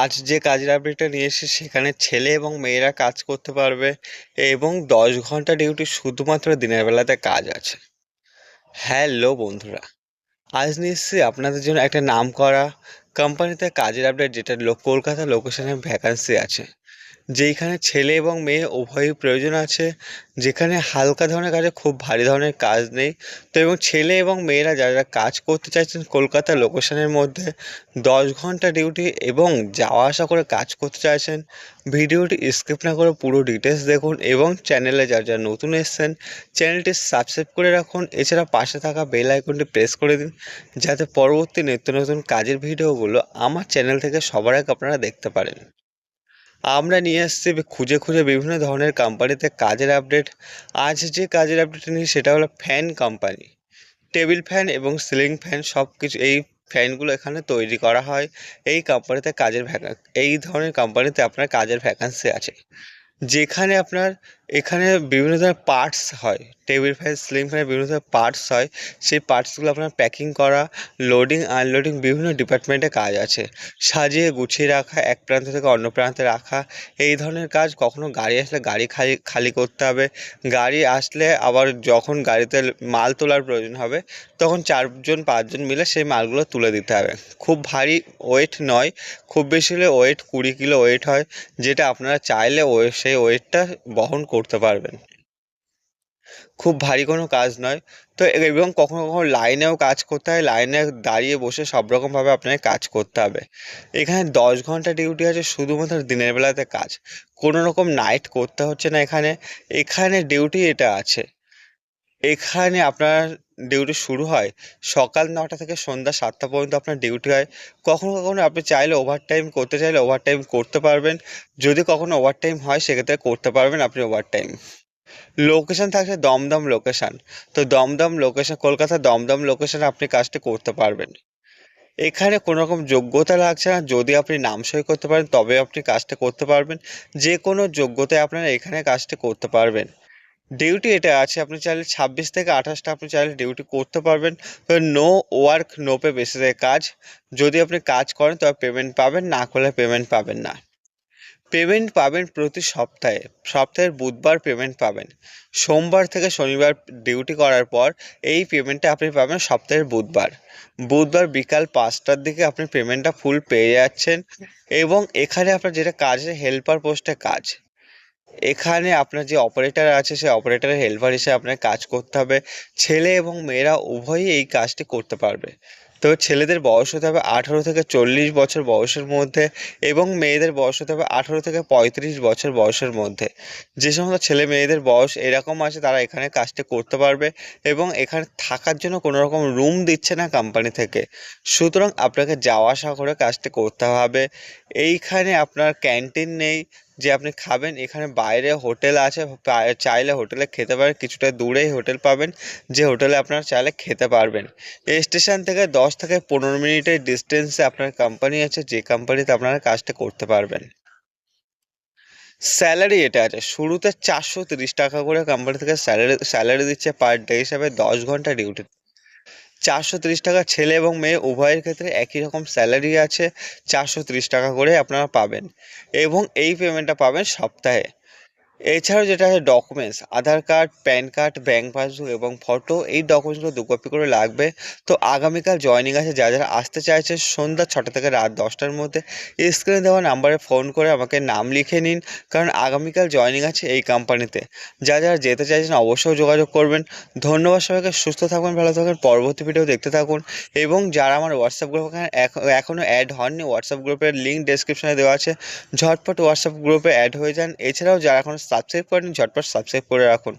আজ যে কাজের আপডেটটা নিয়ে এসেছি সেখানে ছেলে এবং মেয়েরা কাজ করতে পারবে এবং 10 ঘন্টা ডিউটি শুধুমাত্র দিনের বেলাতে কাজ আছে। হ্যালো বন্ধুরা, আজ নিয়ে এসেছি আপনাদের জন্য একটা নামকরা কোম্পানিতে কাজের আপডেট, যেটা কলকাতা লোকেশনে ভ্যাকান্সি আছে, যেইখানে ছেলে এবং মেয়ে উভয়ই প্রয়োজন আছে। যেখানে হালকা ধরনের কাজে খুব ভারী ধরনের কাজ নেই। তো এবং ছেলে এবং মেয়েরা যারা কাজ করতে চাইছেন কলকাতা লোকেশনের মধ্যে 10 ঘন্টা ডিউটি এবং যাওয়া আসা করে কাজ করতে চাইছেন, ভিডিওটি স্কিপ না করে পুরো ডিটেলস দেখুন এবং চ্যানেলে যারা যারা নতুন এসেছেন চ্যানেলটি সাবস্ক্রাইব করে রাখুন। এছাড়া পাশে থাকা বেল আইকনটি প্রেস করে দিন, যাতে পরবর্তী নিত্য নতুন কাজের ভিডিওগুলো আমার চ্যানেল থেকে সবার আগে আপনারা দেখতে পারেন। আমরা নিয়ে এসেছি খুঁজে খুঁজে বিভিন্ন ধরনের কোম্পানিতে কাজের আপডেট। আজ যে কাজের আপডেট নিই সেটা হলো ফ্যান কোম্পানি। টেবিল ফ্যান এবং সিলিং ফ্যান সব কিছু, এই ফ্যানগুলো এখানে তৈরি করা হয়। এই কোম্পানিতে এই ধরনের কোম্পানিতে আপনার কাজের ভ্যাকান্সি আছে, যেখানে আপনার এখানে বিভিন্ন ধরনের পার্টস হয়। টেবিল ফ্যান সিলিং ফ্যানের বিভিন্ন ধরনের পার্টস হয়, সেই পার্টসগুলো আপনার প্যাকিং করা, লোডিং আনলোডিং বিভিন্ন ডিপার্টমেন্টে কাজ আছে। সাজিয়ে গুছিয়ে রাখা, এক প্রান্ত থেকে অন্য প্রান্তে রাখা, এই ধরনের কাজ। কখনো গাড়ি আসলে গাড়ি খালি খালি করতে হবে, গাড়ি আসলে আবার যখন গাড়িতে মাল তোলার প্রয়োজন হবে তখন 4-5জন মিলে সেই মালগুলো তুলে দিতে হবে। খুব ভারী ওয়েট নয়, খুব বেশি হলে ওয়েট 20 কিলো ওয়েট হয়, যেটা আপনারা চাইলে সেই ওয়েটটা বহন করতে পারবেন। খুব ভারী কোনো কাজ নয়। তো এবং কখনো কখনো লাইনেও কাজ করতে হয়, লাইনে দাঁড়িয়ে বসে সব রকমভাবে আপনাকে কাজ করতে হবে। এখানে 10 ঘন্টা ডিউটি আছে, শুধুমাত্র দিনের বেলাতে কাজ, কোনো রকম নাইট করতে হচ্ছে না। এখানে এখানে ডিউটি এটা আছে, এখানে আপনার ডিউটি শুরু হয় সকাল 9টা থেকে সন্ধ্যা 7টা পর্যন্ত আপনার ডিউটি হয়। কখনো কখনো আপনি চাইলে ওভারটাইম করতে চাইলে ওভারটাইম করতে পারবেন। যদি কখনো ওভারটাইম হয় সেক্ষেত্রে করতে পারবেন আপনি ওভারটাইম। লোকেশন থাকছে দমদম লোকেশন। তো দমদম লোকেশন, কলকাতার দমদম লোকেশনে আপনি কাজটি করতে পারবেন। এখানে কোনো রকম যোগ্যতা লাগছে না, যদি আপনি নাম সই করতে পারেন তবে আপনি কাজটা করতে পারবেন। যে কোনো যোগ্যতায় আপনারা এখানে কাজটি করতে পারবেন। ডিউটি এটা আছে, আপনি চাইলে 26 থেকে 28টা আপনি চাইলে ডিউটি করতে পারবেন। তো নো ওয়ার্ক নো পে বেসিসে কাজ। যদি আপনি কাজ করেন তবে পেমেন্ট পাবেন, না করলে পেমেন্ট পাবেন না। পেমেন্ট পাবেন প্রতি সপ্তাহে, সপ্তাহের বুধবার পেমেন্ট পাবেন। সোমবার থেকে শনিবার ডিউটি করার পর এই পেমেন্টটা আপনি পাবেন সপ্তাহের বুধবার। বুধবার বিকাল 5টার দিকে আপনি পেমেন্টটা ফুল পেয়ে যাচ্ছেন। এবং এখানে আপনার যেটা কাজ, হেল্পার পোস্টে কাজ। এখানে আপনার যে অপারেটর আছে সেই অপারেটরের হেল্পার হিসেবে আপনার কাজ করতে হবে। ছেলে এবং মেয়েরা উভয়ই এই কাজটি করতে পারবে। তবে ছেলেদের বয়স হতে হবে 18 থেকে 40 বছর বয়সের মধ্যে এবং মেয়েদের বয়স হতে হবে 18 থেকে 35 বছর বয়সের মধ্যে। যে সমস্ত ছেলে মেয়েদের বয়স এরকম আছে তারা এখানে কাজটি করতে পারবে। এবং এখানে থাকার জন্য কোনো রকম রুম দিচ্ছে না কোম্পানি থেকে, সুতরাং আপনাকে যাওয়া আসা করে কাজটি করতে হবে। এইখানে আপনার ক্যান্টিন নেই যে আপনি খাবেন, এখানে বাইরে হোটেল আছে, চাইলে হোটেলে খেতে পারেন। কিছুটা দূরেই হোটেল পাবেন, যে হোটেলে আপনারা চাইলে খেতে পারবেন। এই স্টেশন থেকে 10 থেকে 15 মিনিটের ডিস্টেন্সে আপনার কোম্পানি আছে, যে কোম্পানিতে আপনারা কাজটা করতে পারবেন। স্যালারি এটা আছে, শুরুতে 430 টাকা করে কোম্পানি থেকে স্যালারি দিচ্ছে পার ডে হিসাবে 10 ঘন্টা ডিউটি। 430 টাকা, ছেলে এবং মেয়ে উভয়ের ক্ষেত্রে একই রকম স্যালারি আছে। 430 টাকা করে আপনারা পাবেন এবং এই পেমেন্টটা পাবেন সপ্তাহে। এছাড়াও যেটা আছে documents, Aadhaar card, PAN card, bank passbook এবং ফটো, এই ডকুমেন্টসগুলো 2 কপি করে লাগবে। তো আগামীকাল জয়েনিং আছে, যারা যারা আসতে চাইছে সন্ধ্যা 6টা থেকে রাত 10টার মধ্যে স্ক্রিনে দেওয়া নাম্বারে ফোন করে আমাকে নাম লিখে নিন, কারণ আগামীকাল জয়েনিং আছে এই কোম্পানিতে। যারা যারা যেতে চাইছেন অবশ্যই যোগাযোগ করবেন। ধন্যবাদ সবাইকে, সুস্থ থাকুন, ভালো থাকুন, পরবর্তী ভিডিও দেখতে থাকুন। এবং যারা আমার হোয়াটসঅ্যাপ গ্রুপ এখনও অ্যাড হননি, হোয়াটসঅ্যাপ গ্রুপের লিঙ্ক ডেসক্রিপশনে দেওয়া আছে, ঝটপট হোয়াটসঅ্যাপ গ্রুপে অ্যাড হয়ে যান। এছাড়াও যারা এখন সাবস্ক্রাইব করেন ঝটপট সাবস্ক্রাইব করে রাখুন।